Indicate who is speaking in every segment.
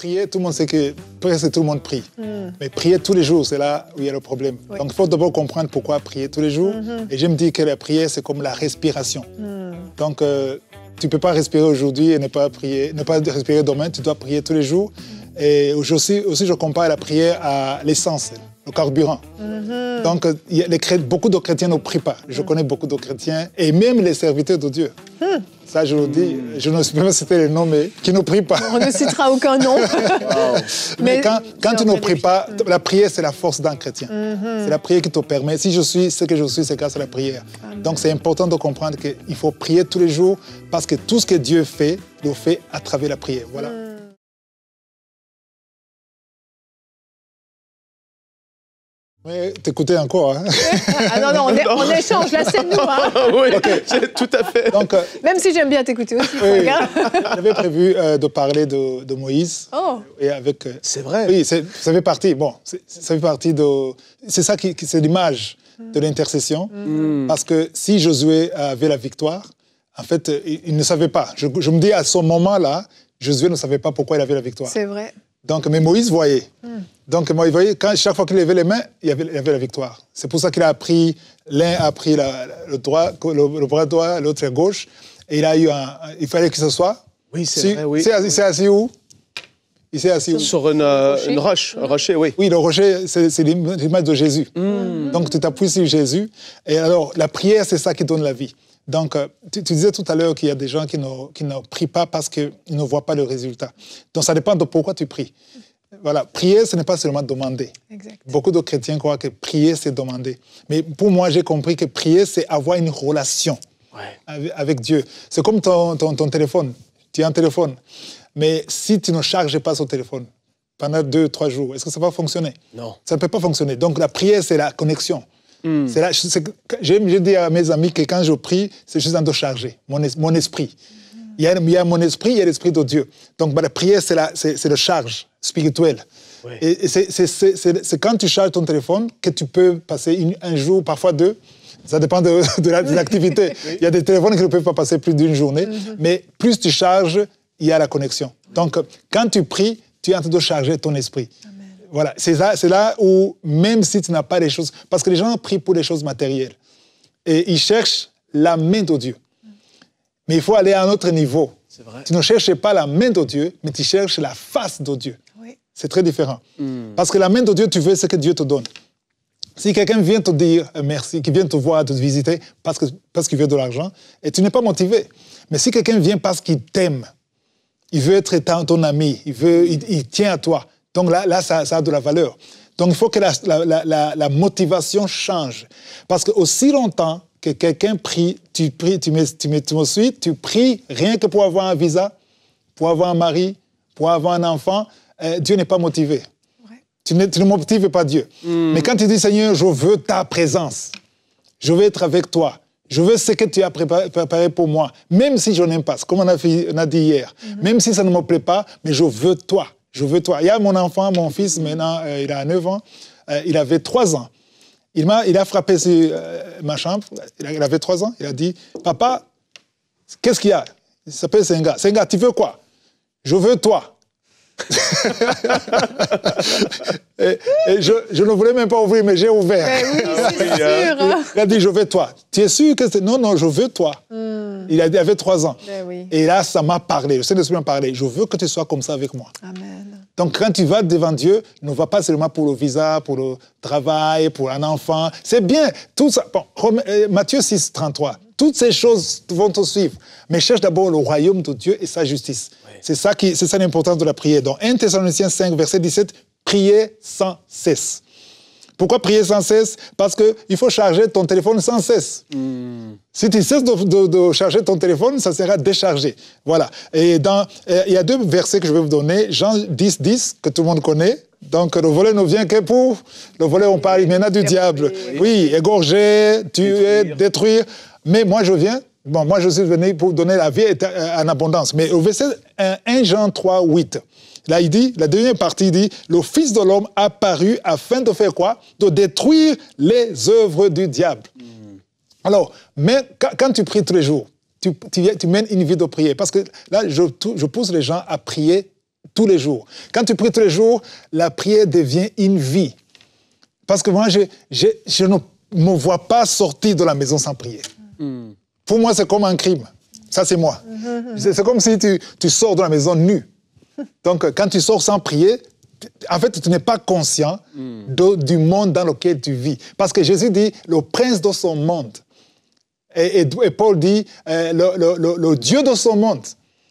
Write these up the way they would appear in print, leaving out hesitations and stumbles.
Speaker 1: prier, tout le monde sait que presque tout le monde prie. Mais prier tous les jours, c'est là où il y a le problème.
Speaker 2: Oui.
Speaker 1: Donc, il faut d'abord comprendre pourquoi prier tous les jours. Et je me dis que la prière, c'est comme la respiration. Donc, tu ne peux pas respirer aujourd'hui et ne pas respirer demain. Tu dois prier tous les jours. Et aussi, je compare la prière à l'essence, le carburant. Donc, beaucoup de chrétiens ne prient pas. Je connais beaucoup de chrétiens, et même les serviteurs de Dieu. Ça, je le dis, je ne sais pas citer les noms, mais qui ne prient pas.
Speaker 2: On ne citera aucun nom.
Speaker 1: Mais quand tu ne pries pas, la prière, c'est la force d'un chrétien. C'est la prière qui te permet. Si je suis ce que je suis, c'est grâce à la prière. Donc, c'est important de comprendre qu'il faut prier tous les jours, parce que tout ce que Dieu fait, il le fait à travers la prière. Voilà. Mais t'écoutais encore, hein?
Speaker 2: Ah non, on échange, là c'est nous, hein?
Speaker 3: Oui, okay. Tout à fait.
Speaker 1: Donc,
Speaker 2: même si j'aime bien t'écouter aussi,
Speaker 1: oui, j'avais prévu de parler de Moïse.
Speaker 2: Oh.
Speaker 1: Et avec,
Speaker 3: c'est vrai.
Speaker 1: Oui, ça fait partie, ça fait partie de... C'est ça c'est l'image de l'intercession. Parce que si Josué avait la victoire, en fait, il ne savait pas. Je me dis, à ce moment-là, Josué ne savait pas pourquoi il avait la victoire.
Speaker 2: C'est vrai.
Speaker 1: Donc, mais Moïse voyait. Donc, il voyait, chaque fois qu'il levait les mains, il y avait la victoire. C'est pour ça qu'il a appris, l'un a pris le bras droit, l'autre gauche, et il a eu il fallait qu'il se soit.
Speaker 3: Oui, c'est vrai, oui.
Speaker 1: Il s'est assis où? Il s'est assis où?
Speaker 3: Sur une roche, un rocher, oui.
Speaker 1: Oui, le rocher, c'est l'image de Jésus. Donc, tu t'appuies sur Jésus. Et alors, la prière, c'est ça qui donne la vie. Donc, tu disais tout à l'heure qu'il y a des gens qui ne prient pas parce qu'ils ne voient pas le résultat. Donc, ça dépend de pourquoi tu pries. Voilà, prier, ce n'est pas seulement demander.
Speaker 2: Exact.
Speaker 1: Beaucoup de chrétiens croient que prier, c'est demander. Mais pour moi, j'ai compris que prier, c'est avoir une relation avec Dieu. C'est comme ton téléphone. Tu as un téléphone. Mais si tu ne charges pas son téléphone pendant 2-3 jours, est-ce que ça va fonctionner? Non. Ça ne peut pas fonctionner. Donc, la prière, c'est la connexion. Je dis à mes amis que quand je prie, c'est juste de charger mon esprit. Il y a mon esprit, il y a l'esprit de Dieu. Donc, la prière, c'est le charge spirituel. Oui. Et c'est quand tu charges ton téléphone que tu peux passer un jour, parfois 2. Ça dépend de l'activité. Oui. Il y a des téléphones qui ne peuvent pas passer plus d'une journée. Mais plus tu charges, il y a la connexion. Donc, quand tu pries, tu es en train de charger ton esprit. Amen. Voilà, c'est là où, même si tu n'as pas les choses... Parce que les gens prient pour les choses matérielles. Et ils cherchent la main de Dieu. Mais il faut aller à un autre niveau. C'est vrai. Tu ne cherches pas la main de Dieu, mais tu cherches la face de Dieu. Oui. C'est très différent. Parce que la main de Dieu, tu veux ce que Dieu te donne. Si quelqu'un vient te dire merci, qui vient te voir, te visiter, parce qu'il veut de l'argent, et tu n'es pas motivé. Mais si quelqu'un vient parce qu'il t'aime, il veut être ton ami, il tient à toi, donc là ça a de la valeur. Donc il faut que la motivation change. Parce qu'aussi longtemps que quelqu'un prie, tu me suis, tu pries rien que pour avoir un visa, pour avoir un mari, pour avoir un enfant, Dieu n'est pas motivé. Ouais. Tu ne motives pas Dieu. Mais quand tu dis, Seigneur, je veux ta présence, je veux être avec toi, je veux ce que tu as préparé pour moi, même si je n'aime pas, comme on a dit hier, même si ça ne me plaît pas, mais je veux toi, je veux toi. Il y a mon enfant, mon fils, maintenant, il a 9 ans, il avait 3 ans. Il a frappé sur ma chambre, il avait 3 ans, il a dit, papa, qu'est-ce qu'il y a? Il s'appelle Senga. Senga, tu veux quoi? Je veux toi. et je ne voulais même pas ouvrir, mais j'ai ouvert.
Speaker 2: Mais oui, c'est sûr.
Speaker 1: Il a dit, je veux toi. Tu es sûr que c'est... Non, je veux toi. Il avait 3 ans.
Speaker 2: Oui.
Speaker 1: Et là, ça m'a parlé. Le Saint-Esprit m'a parlé. Je veux que tu sois comme ça avec moi.
Speaker 2: Amen. Donc,
Speaker 1: quand tu vas devant Dieu, ne va pas seulement pour le visa, pour le travail, pour un enfant. C'est bien. Tout ça. Bon, Matthieu 6, 33. Toutes ces choses vont te suivre. Mais cherche d'abord le royaume de Dieu et sa justice. Oui. C'est ça l'importance de la prière. Donc, 1 Thessaloniciens 5, verset 17, priez sans cesse. Pourquoi prier sans cesse? Parce qu'il faut charger ton téléphone sans cesse. Si tu cesses de charger ton téléphone, ça sera déchargé. Voilà. Et il y a 2 versets que je vais vous donner. Jean 10, 10, que tout le monde connaît. Donc, le volet ne vient que pour... Le volet, on parle maintenant du diable. Oui, égorger, tuer, détruire. Mais moi, je suis venu pour donner la vie en abondance. Mais au verset 1 Jean 3, 8... Là, il dit, la deuxième partie dit, le Fils de l'homme a apparu afin de faire quoi? De détruire les œuvres du diable. Alors, mais quand tu pries tous les jours, tu mènes une vie de prière. Parce que là, je pousse les gens à prier tous les jours. Quand tu pries tous les jours, la prière devient une vie. Parce que moi, je ne me vois pas sortir de la maison sans prier. Pour moi, c'est comme un crime. Ça, c'est moi. C'est comme si tu sors de la maison nu. Donc, quand tu sors sans prier, en fait, tu n'es pas conscient du monde dans lequel tu vis. Parce que Jésus dit, le prince de son monde. Et Paul dit, le Dieu de son monde,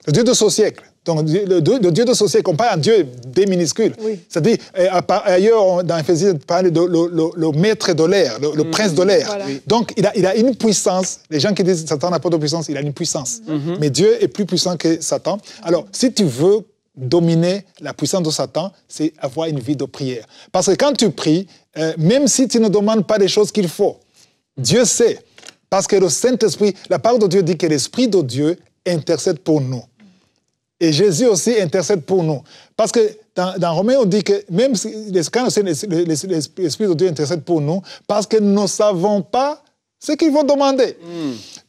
Speaker 1: le Dieu de ce siècle. Donc, le Dieu de ce siècle, on parle d'un Dieu des minuscules. Oui. C'est-à-dire, ailleurs, dans Éphésiens, on parle de le maître de l'air, le prince de l'air. Voilà. Donc, il a une puissance. Les gens qui disent que Satan n'a pas de puissance, il a une puissance. Mais Dieu est plus puissant que Satan. Alors, si tu veux dominer la puissance de Satan, c'est avoir une vie de prière. Parce que quand tu pries, même si tu ne demandes pas les choses qu'il faut, Dieu sait. Parce que le Saint-Esprit, la parole de Dieu dit que l'Esprit de Dieu intercède pour nous. Et Jésus aussi intercède pour nous. Parce que dans Romains, on dit que même quand l'Esprit de Dieu intercède pour nous, parce que nous ne savons pas ce qu'ils vont demander.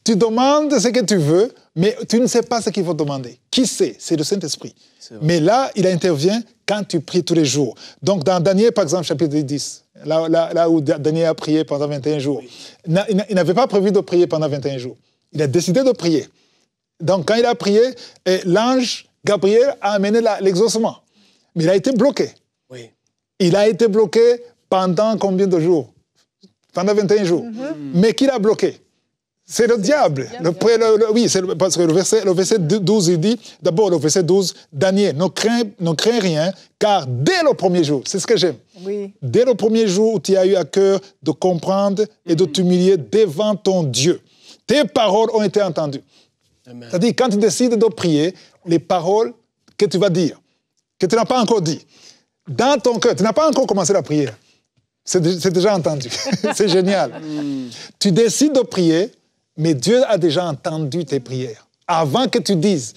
Speaker 1: Tu demandes ce que tu veux, mais tu ne sais pas ce qu'ils vont demander. Qui sait? C'est le Saint-Esprit. Mais là, il intervient quand tu pries tous les jours. Donc, dans Daniel, par exemple, chapitre 10, là où Daniel a prié pendant 21 jours, il n'avait pas prévu de prier pendant 21 jours. Il a décidé de prier. Donc, quand il a prié, l'ange Gabriel a amené l'exaucement. Mais il a été bloqué. Oui. Il a été bloqué pendant combien de jours? Pendant 21 jours. Mais qui l'a bloqué? C'est le diable. Oui, parce que le verset 12, il dit, d'abord le verset 12, Daniel, ne crains rien, car dès le premier jour, c'est ce que j'aime, oui. Dès le premier jour où tu as eu à cœur de comprendre et de t'humilier devant ton Dieu, tes paroles ont été entendues. Amen. C'est-à-dire, quand tu décides de prier, les paroles que tu vas dire, que tu n'as pas encore dit, dans ton cœur, tu n'as pas encore commencé la prière. C'est déjà entendu. C'est génial. Tu décides de prier, mais Dieu a déjà entendu tes prières. Avant que tu dises.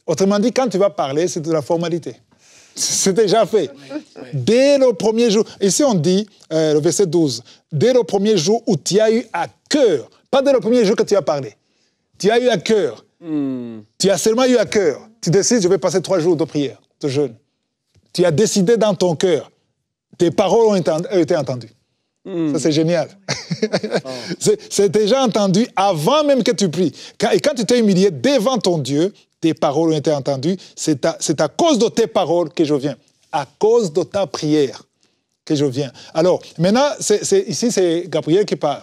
Speaker 1: Autrement dit, quand tu vas parler, c'est de la formalité. C'est déjà fait. Dès le premier jour, ici on dit, le verset 12, dès le premier jour où tu as eu à cœur, pas dès le premier jour que tu as parlé, tu as eu à cœur, tu as seulement eu à cœur, tu décides, je vais passer 3 jours de prière, de jeûne. Tu as décidé dans ton cœur, tes paroles ont été entendues. Ça, c'est génial. C'est déjà entendu avant même que tu pries. Et quand tu t'es humilié devant ton Dieu, tes paroles ont été entendues. C'est à cause de tes paroles que je viens. À cause de ta prière que je viens. Alors, maintenant, ici, c'est Gabriel qui parle.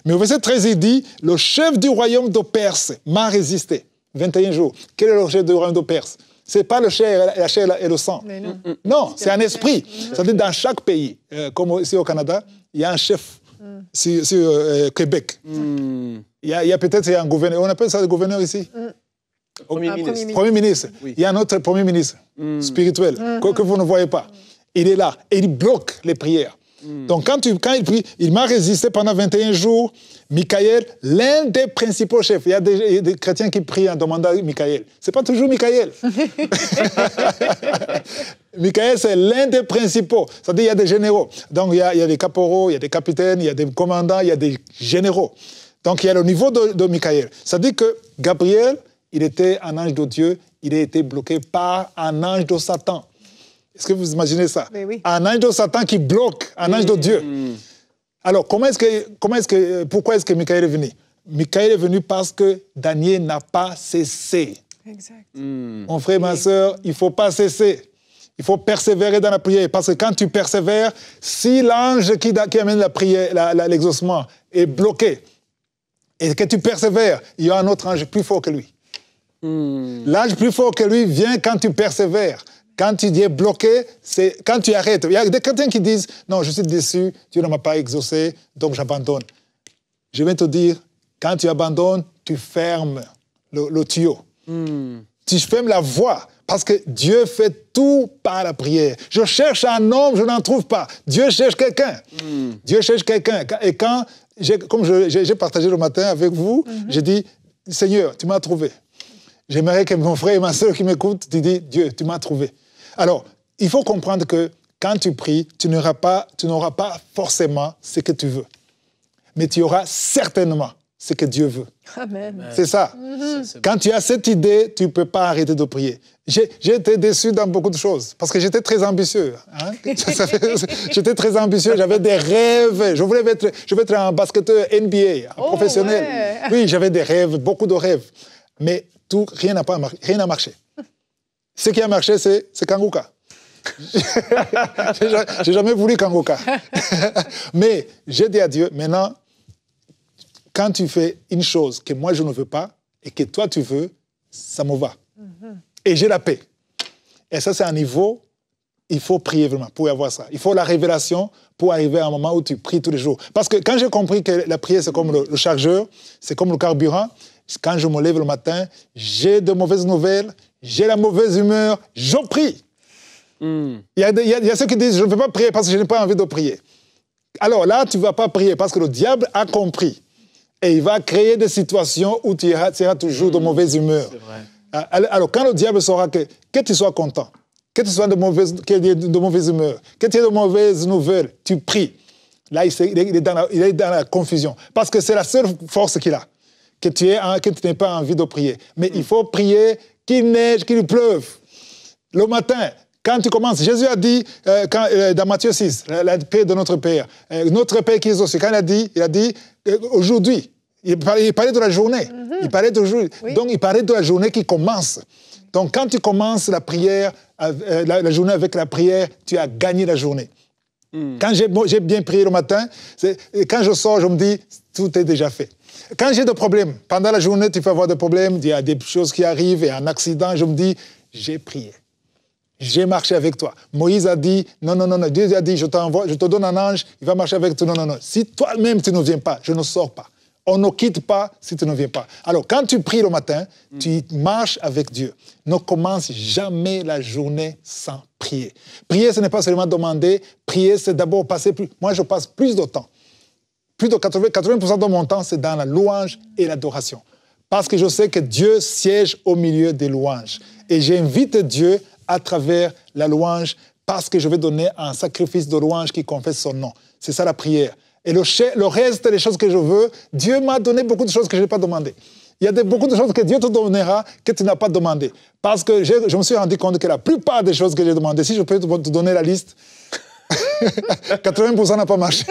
Speaker 1: Mais au verset 13, il dit, le chef du royaume de Perse m'a résisté. 21 jours. Quel est le chef du royaume de Perse? Ce n'est pas la chair et le sang. Non, c'est un esprit. C'est-à-dire dans chaque pays, comme ici au Canada, il y a un chef sur Québec. Il y a peut-être un gouverneur. On appelle ça le gouverneur ici?
Speaker 3: Premier ministre.
Speaker 1: Premier ministre. Oui. Il y a un autre premier ministre spirituel que vous ne voyez pas. Il est là et il bloque les prières. Donc quand il prie, il m'a résisté pendant 21 jours. Michael, l'un des principaux chefs. Il y a des chrétiens qui prient en demandant Michael. Ce n'est pas toujours Michael. Michael, c'est l'un des principaux. C'est-à-dire qu'il y a des généraux. Donc il y a des caporaux, il y a des capitaines, il y a des commandants, il y a des généraux. Donc il y a le niveau de Michael. C'est-à-dire que Gabriel, il était un ange de Dieu, il a été bloqué par un ange de Satan. Est-ce que vous imaginez ça? Oui. Un ange de Satan qui bloque un ange de Dieu. Alors, pourquoi est-ce que Michael est venu? Michael est venu parce que Daniel n'a pas cessé. Exact. Mon frère, ma soeur, il ne faut pas cesser. Il faut persévérer dans la prière. Parce que quand tu persévères, si l'ange qui amène la prière, l'exaucement est bloqué, et que tu persévères, il y a un autre ange plus fort que lui. L'ange plus fort que lui vient quand tu persévères. Quand tu es bloqué, c'est quand tu arrêtes. Il y a des chrétiens qui disent « Non, je suis déçu, Dieu ne m'a pas exaucé, donc j'abandonne. » Je vais te dire, quand tu abandonnes, tu fermes le tuyau. Tu fermes la voie, parce que Dieu fait tout par la prière. Je cherche un homme, je n'en trouve pas. Dieu cherche quelqu'un. Dieu cherche quelqu'un. Et quand, comme j'ai partagé le matin avec vous, j'ai dit « Seigneur, tu m'as trouvé. » J'aimerais que mon frère et ma soeur qui m'écoutent, tu dis « Dieu, tu m'as trouvé. » Alors, il faut comprendre que quand tu pries, tu n'auras pas forcément ce que tu veux. Mais tu auras certainement ce que Dieu veut.
Speaker 2: Amen.
Speaker 1: C'est ça. Quand tu as cette idée, tu ne peux pas arrêter de prier. J'ai été déçu dans beaucoup de choses parce que j'étais très ambitieux. Hein? J'étais très ambitieux, j'avais des rêves. Je voulais être un basketteur NBA, un professionnel.
Speaker 2: Ouais.
Speaker 1: Oui, j'avais des rêves, beaucoup de rêves. Mais rien n'a marché. Ce qui a marché, c'est Kanguka. J'ai jamais voulu Kanguka. Mais j'ai dit à Dieu, maintenant, quand tu fais une chose que moi je ne veux pas et que toi tu veux, ça me va. Et j'ai la paix. Et ça, c'est un niveau, il faut prier vraiment pour avoir ça. Il faut la révélation pour arriver à un moment où tu pries tous les jours. Parce que quand j'ai compris que la prière, c'est comme le chargeur, c'est comme le carburant, quand je me lève le matin, j'ai de mauvaises nouvelles, j'ai la mauvaise humeur, je prie. Il y a ceux qui disent, je ne peux pas prier parce que je n'ai pas envie de prier. Alors là, tu ne vas pas prier parce que le diable a compris. Et il va créer des situations où tu seras toujours de mauvaise humeur.
Speaker 3: C'est vrai.
Speaker 1: Alors, quand le diable saura que tu sois content, que tu sois de mauvaise humeur, que tu aies de mauvaises nouvelles, tu pries. Là, il est dans la confusion. Parce que c'est la seule force qu'il a, que tu n'aies pas envie de prier. Mais il faut prier qu'il neige, qu'il pleuve. Le matin, quand tu commences, Jésus a dit, dans Matthieu 6, la paix de notre Père, notre Père qui est aux cieux, quand il a dit aujourd'hui, il parlait de la journée. Il parlait d'aujourd'hui.
Speaker 2: Oui.
Speaker 1: Donc, il parlait de la journée qui commence. Donc, quand tu commences la prière, la journée avec la prière, tu as gagné la journée. Quand j'ai bien prié le matin, quand je sors, je me dis, tout est déjà fait. Quand j'ai des problèmes, pendant la journée, tu peux avoir des problèmes, il y a des choses qui arrivent, et un accident, je me dis, j'ai prié. J'ai marché avec toi. Moïse a dit, non, Dieu a dit, je te donne un ange, il va marcher avec toi. Non. Si toi-même tu ne viens pas, je ne sors pas. On ne quitte pas si tu ne viens pas. Alors, quand tu pries le matin, tu marches avec Dieu. Ne commence jamais la journée sans prier. Prier, ce n'est pas seulement demander. Prier, c'est d'abord passer plus. Moi, je passe plus de temps. Plus de 80% de mon temps, c'est dans la louange et l'adoration. Parce que je sais que Dieu siège au milieu des louanges. Et j'invite Dieu à travers la louange parce que je vais donner un sacrifice de louange qui confesse son nom. C'est ça la prière. Et le reste des choses que je veux, Dieu m'a donné beaucoup de choses que je n'ai pas demandées. Il y a beaucoup de choses que Dieu te donnera que tu n'as pas demandées. Parce que je me suis rendu compte que la plupart des choses que j'ai demandées, si je peux te donner la liste, 80% n'a pas marché.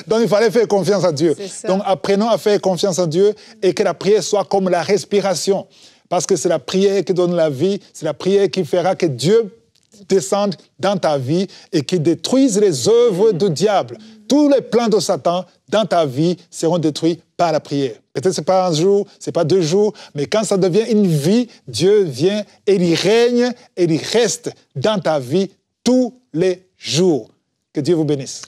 Speaker 1: Donc il fallait faire confiance à Dieu. Donc apprenons à faire confiance à Dieu et que la prière soit comme la respiration. Parce que c'est la prière qui donne la vie, c'est la prière qui fera que Dieu descende dans ta vie et qui détruise les œuvres du diable. Tous les plans de Satan dans ta vie seront détruits par la prière. Peut-être ce n'est pas un jour, ce n'est pas 2 jours, mais quand ça devient une vie, Dieu vient et il règne et il reste dans ta vie tous les jours. Que Dieu vous bénisse.